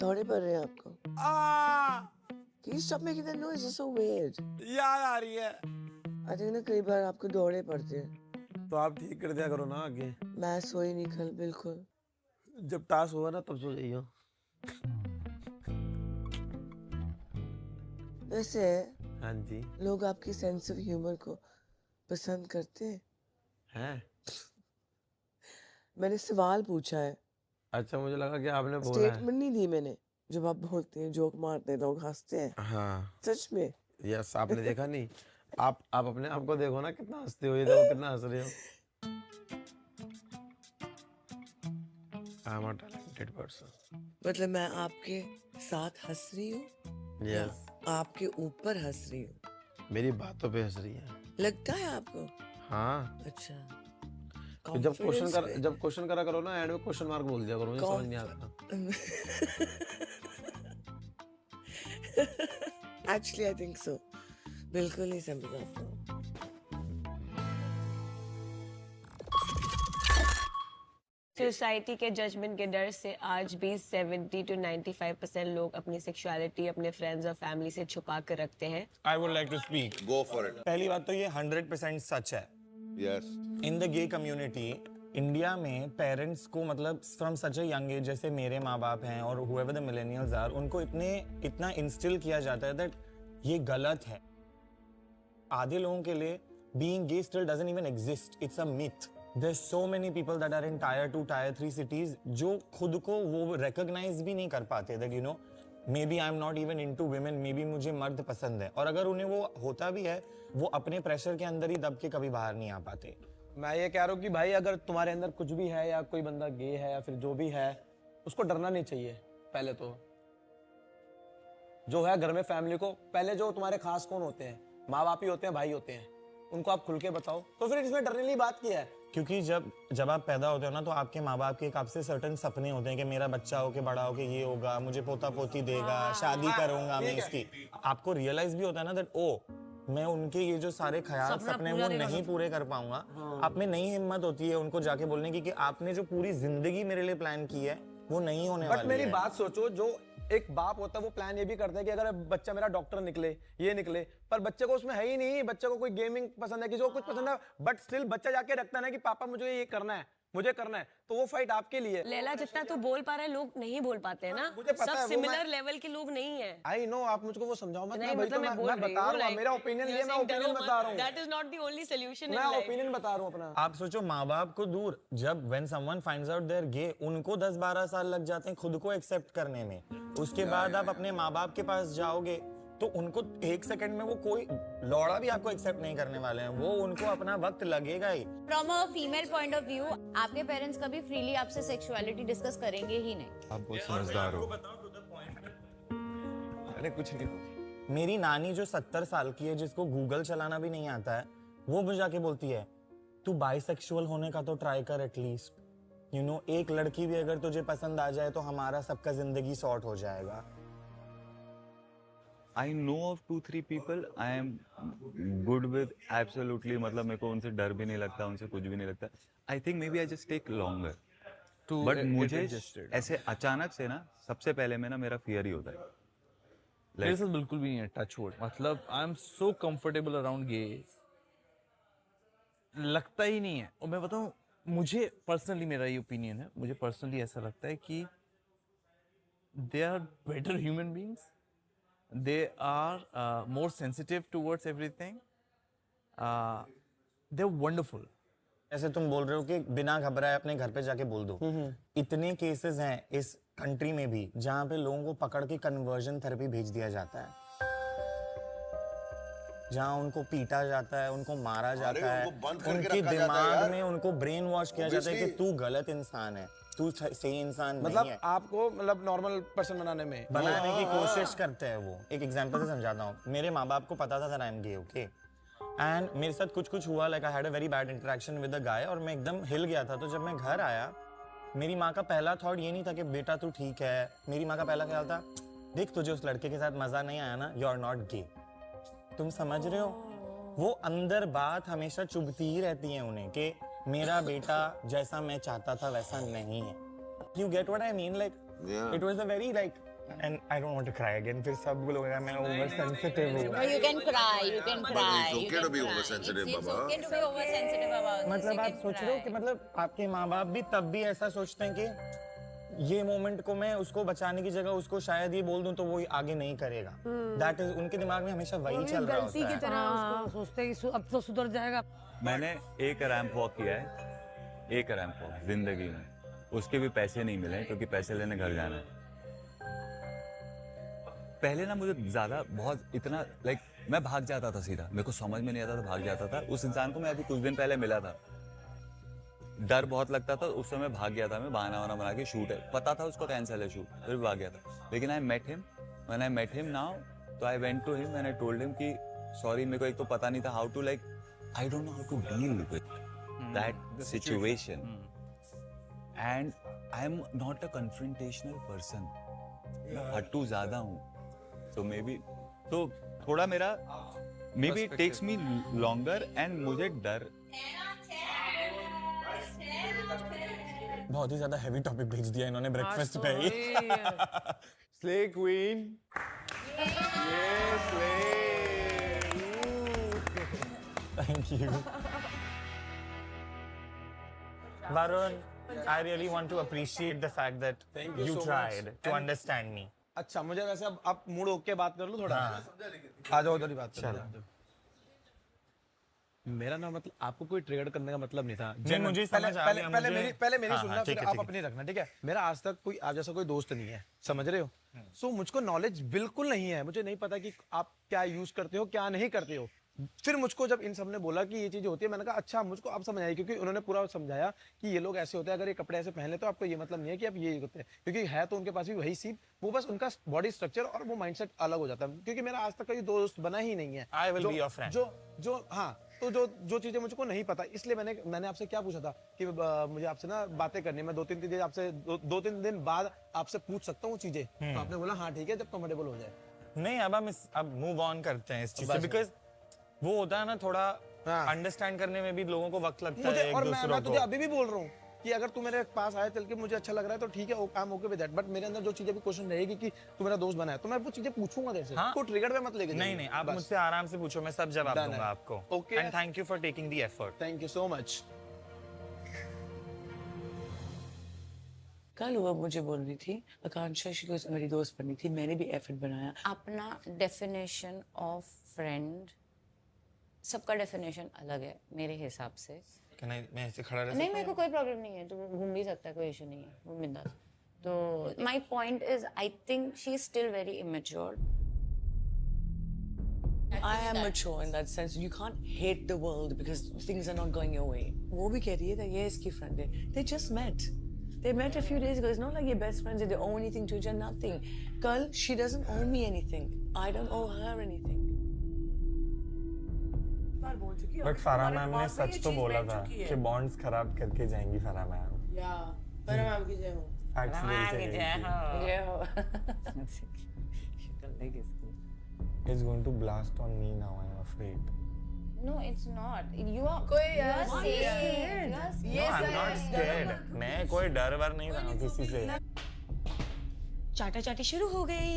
दौरे पड़ रहे हैं आपको? Can you stop making that noise? It's so weird. याद आ रही है। I think ना कई बार आपको दौरे पड़ते हैं। तो आप ठीक कर दिया करो ना आगे। मैं सोई नहीं कल बिल्कुल। जब टास्क होगा ना तब सो जाइयो। वैसे हाँ जी। लोग आपकी सेंस ऑफ ह्यूमर को पसंद करते हैं? हैं? मैंने सवाल पूछा है। अच्छा मुझे लगा कि आपने बोला है। स्टेटमेंट नहीं दी मैंने। जब आप बोलते हैं जोक मारते हैं लोग हंसते हैं। हाँ। सच में? यस आपने देखा नहीं? आप अपने आप को देखो ना कितना हंसते हो, ये देखो कितना हंस रहे हो। I am a talented person. मतलब मैं आपके साथ हंस रही हूँ? यस। आपके ऊपर हंस रही हूँ? मेरी बातों पे हंस रही है। लगता है आपको? हाँ। अच्छा। तो जब क्वेश्चन करा करो ना एंड में क्वेश्चन मार्क बोल दिया करो, मुझे समझ नहीं आता। Actually, I think so. बिल्कुल नहीं समझ आता। सोसाइटी के जजमेंट के डर से आज भी 70 to 95% लोग अपनी सेक्सुअलिटी अपने फ्रेंड्स और फैमिली से छुपा कर रखते हैं। I would like to speak. Go for it. पहली बात तो ये 100% सच है। Yes. In the gay community India में पेरेंट्स को मतलब from such a young age, जैसे मेरे माँ बाप हैं और whoever the millennials are, उनको इतना इंस्टिल किया जाता है दैट ये गलत है। आधे लोगों के लिए being gay still doesn't even exist. It's a myth. There's so many people that are in tier 2, tier 3 cities जो खुद को वो recognize भी नहीं कर पाते that you know maybe I'm not even into women, maybe मुझे मर्द पसंद है, और अगर उन्हें वो होता भी है वो अपने प्रेशर के अंदर ही दब के कभी बाहर नहीं आ पाते। मैं ये कह रहा हूँ कि भाई अगर तुम्हारे अंदर कुछ भी है या कोई बंदा गे है या फिर जो भी है उसको डरना नहीं चाहिए। पहले तो जो है घर में फैमिली को, पहले जो तुम्हारे खास कौन होते हैं, माँ बाप ही होते हैं, भाई होते हैं, उनको आप खुल के बताओ, तो फिर इसमें डरने की बात क्या है? क्योंकि जब आप पैदा होते हो ना तो आपके माँ बाप के एक आपसे सर्टेन सपने होते हैं कि मेरा बच्चा होके बड़ा होके ये होगा, मुझे पोता पोती देगा, शादी करूंगा मैं इसकी। आपको रियलाइज भी होता है ना दैट ओ मैं उनके ये जो सारे ख्याल सपने वो नहीं पूरे कर पाऊंगा। आप में नई हिम्मत होती है उनको जाके बोलने की कि आपने जो पूरी जिंदगी मेरे लिए प्लान की है वो नहीं होने वाली है। बट मेरी बात सोचो, जो एक बाप होता है वो प्लान ये भी करता है कि अगर बच्चा मेरा डॉक्टर निकले, ये निकले, पर बच्चे को उसमें है ही नहीं। बच्चे को कोई गेमिंग पसंद है, किसी को कुछ पसंद है, बट स्टिल बच्चा जाके रखता है ना कि पापा मुझे ये करना है, मुझे करना है, तो वो फाइट आपके लिए। लैला जितना तू बोल पा रहा है लोग नहीं बोल पाते हैं ना, मुझे पता सब है, सिमिलर लेवल के लोग नहीं है। आई नो, आप मुझको वो समझाओ मत ना भाई, मतलब तो मैं बता रहा हूँ मेरा ओपिनियन, ये मैं ओपिनियन बता रहा हूँ। That is not the only solution in मैं life. ओपिनियन बता रहा हूँ अपना। आप सोचो माँ बाप को दूर, जब when someone finds out they're gay उनको 10-12 साल लग जाते हैं खुद को एक्सेप्ट करने में। उसके बाद आप अपने माँ बाप के पास जाओगे तो उनको 1 सेकंड में वो कोई लौड़ा भी आपको एक्सेप्ट नहीं करने वाले हैं, वो उनको अपना वक्त लगेगा ही। From a female point of view आपके पेरेंट्स कभी फ्रीली आपसे सेक्सुअलिटी डिस्कस करेंगे ही नहीं। आप बहुत समझदार हो। अरे कुछ नहीं। मेरी नानी जो 70 साल की है जिसको गूगल चलाना भी नहीं आता है, वो मुझे जाके बोलती है तू बाइसेक्सुअल होने का तो ट्राई कर एटलीस्ट, यू नो एक लड़की भी अगर तुझे पसंद आ जाए तो हमारा सबका जिंदगी सॉर्ट हो जाएगा। I know of 2-3 people. I am good with absolutely, मतलब मेरे को उनसे डर भी नहीं लगता, उनसे कुछ भी नहीं लगता। I think maybe I just take longer. But मुझे ऐसे अचानक से ना सबसे पहले में ना मेरा फियर ही होता है। मेरे साथ बिल्कुल भी नहीं है, टच वुड। मतलब I am so comfortable around gay, लगता ही नहीं है। और मैं बताऊं, मुझे पर्सनली, मेरा ये ओपिनियन है, मुझे पर्सनली ऐसा लगता है कि they are better human beings, they are more sensitive towards everything, they're wonderful. ऐसे तुम बोल रहे हो कि बिना घबराए अपने घर पे जाके बोल दो। इतने केसेस हैं इस कंट्री में भी जहाँ पे लोगों को पकड़ के कन्वर्जन थेरेपी भेज दिया जाता है, जहाँ उनको पीटा जाता है, उनको मारा जाता है, उनके दिमाग में उनको ब्रेन वॉश किया जाता है कि तू गलत इंसान है, तू सही इंसान नहीं है। मतलब आपको मतलब नॉर्मल पर्सन बनाने की कोशिश करते हैं वो। एक एग्जांपल से समझाता हूँ। मेरे माँ बाप को पता था that I'm gay, okay? And मेरे साथ कुछ हुआ, like I had a very bad interaction with a guy, और मैं एकदम हिल गया था। तो जब मैं घर आया, मेरी माँ का पहला थॉट ये नहीं था कि बेटा तू ठीक है। मेरी माँ का पहला ख्याल था, देख तुझे उस लड़के के साथ मजा नहीं आया ना, यू आर नॉट गे। तुम समझ रहे हो? वो अंदर बात हमेशा चुभती ही रहती है उन्हें कि मेरा बेटा जैसा मैं चाहता था वैसा नहीं है। You get what I mean? Like, it was a very like and I don't want to cry again. फिर सब लोग कहेंगे मैं over sensitive हूँ. No, you can cry. You can cry. it's okay you can to be cry. oversensitive, It's Baba. okay to be oversensitive about this. मतलब You आप can सोच रहे हो कि cry. मतलब आपके माँ बाप भी तब भी ऐसा सोचते हैं कि ये मोमेंट को मैं उसको बचाने की जगह उसको शायद ये बोल दूं तो वो आगे नहीं करेगा. That is उनके दिमाग में हमेशा वही चल रहा गलती की होता है. तरह उसको सोचते हैं कि अब तो सुधर जाएगा. मैंने एक रैंप वॉक किया है, एक रैंप वॉक जिंदगी में. उसके भी पैसे नहीं मिले क्योंकि पैसे लेने घर जाना है. पहले ना मुझे ज्यादा बहुत इतना लाइक मैं भाग जाता था सीधा, मेरे को समझ में नहीं आता था, भाग जाता था. उस इंसान को मैं अभी कुछ दिन पहले मिला था, डर बहुत लगता था, उस समय भाग गया था मैं, बहाना वाना बना के. शूट है, पता था उसको कैंसिल है शूट, फिर भी भाग गया था. लेकिन I met him, when I met him now, तो I went to him and I told him कि सॉरी, मेरे को एक तो पता नहीं था how to like, I don't know how to deal with that situation. And I am not a confrontational person, हट्टू ज्यादा हूँ. So maybe तो थोड़ा मेरा maybe it takes me longer and मुझे डर. बहुत ही ज्यादा हेवी टॉपिक भेज दिया इन्होंने ब्रेकफास्ट पे ही. Slay Queen. Thank you. Varun, I really want to appreciate the fact that Thank you you so tried much. to understand me. अच्छा, मुझे वैसे अब आप मूड होके बात कर लो थोड़ा. आ जाओ उधर ही बात कर लो. मेरा ना मतलब आपको कोई ट्रिगर करने का मतलब नहीं था. नहीं, मुझे समझ आ गया. पहले मेरी हाँ, सुनना, हाँ, फिर ठीक है, आप ठीक है. अपनी रखना, ठीक है. मेरा आज तक कोई आप जैसा कोई दोस्त नहीं है, समझ रहे हो. सो मुझको नॉलेज बिल्कुल नहीं है, मुझे नहीं पता कि आप क्या यूज करते हो क्या नहीं करते हो. फिर मुझको जब इन सब ने बोला कि ये चीजें होती है, मैंने कहा अच्छा, मुझको अब समझ आई, क्योंकि उन्होंने पूरा समझाया कि ये लोग ऐसे होते हैं, अगर ये कपड़े ऐसे पहन ले तो आपको ये मतलब नहीं है कि आप ये होते हैं, क्योंकि है तो उनके पास भी वही सीप, वो बस उनका बॉडी स्ट्रक्चर और वो माइंडसेट अलग हो जाता है. क्योंकि मेरा आज तक कोई दोस्त बना ही नहीं है. I will be your friend. जो हाँ, तो जो चीजें मुझको नहीं पता, इसलिए मैंने आपसे क्या पूछा था कि मुझे आपसे ना बातें करनी, मैं 2-3 दिन आपसे 2-3 दिन बाद आपसे पूछ सकता हूँ चीजें. तो आपने बोला हाँ ठीक है, जब कंफर्टेबल हो जाए. नहीं, अब मूव ऑन करते हैं इस चीज से, बिकॉज वो होता है ना थोड़ा अंडरस्टैंड करने में भी लोगों को वक्त लगता है एक और दूसरों मैं तुझे को. अभी भी बोल रहा हूँ कि अगर तू मेरे पास आए चल के, मुझे अच्छा लग रहा है तो ठीक है, I am okay with that. But मेरे अंदर जो चीजें भी क्वेश्चन रहेगी कि तू मेरा दोस्त बना है, तो मैं वो चीजें पूछूंगा तेरे से. हाँ? को ट्रिगर पे मत लेके नहीं, आप मुझसे आराम से पूछो, मैं सब जवाब दूंगा आपको. Okay. And thank you for taking the effort. Thank you so much. कल वो मुझे बोल रही थी आकांक्षा शी को मेरी दोस्त बननी थी, मैंने भी एफर्ट बनाया. अपना डेफिनेशन ऑफ फ्रेंड, सबका डेफिनेशन अलग है मेरे हिसाब से. मैं ऐसे खड़ा रह नहीं, मेरे को कोई प्रॉब्लम नहीं है, तू घूम भी सकता है, कोई इशू नहीं है, वो बिंदास. तो my point is, I think she is still very immature. I am mature in that sense. You can't hate the world because things are not going your way. वो भी कह रही है that ये इसकी friend है. They just met. They met a few days ago. It's not like you're best friends and they owe anything to each other. Nothing. Kal, she doesn't owe me anything. I don't owe her anything. But Farah ma'am ने सच तो बोला था कि bonds खराब करके जाएंगी Farah ma'am. या Farah ma'am की जय हो. फैक्ट्स बोलते हैं. शक्ल देख इसकी. It's going to blast on me now, I'm afraid. No, it's not. You are कोई saying. No, I'm not scared. मैं कोई डर वर नहीं रहा हूँ किसी से. चाटा चाटी शुरू हो गई.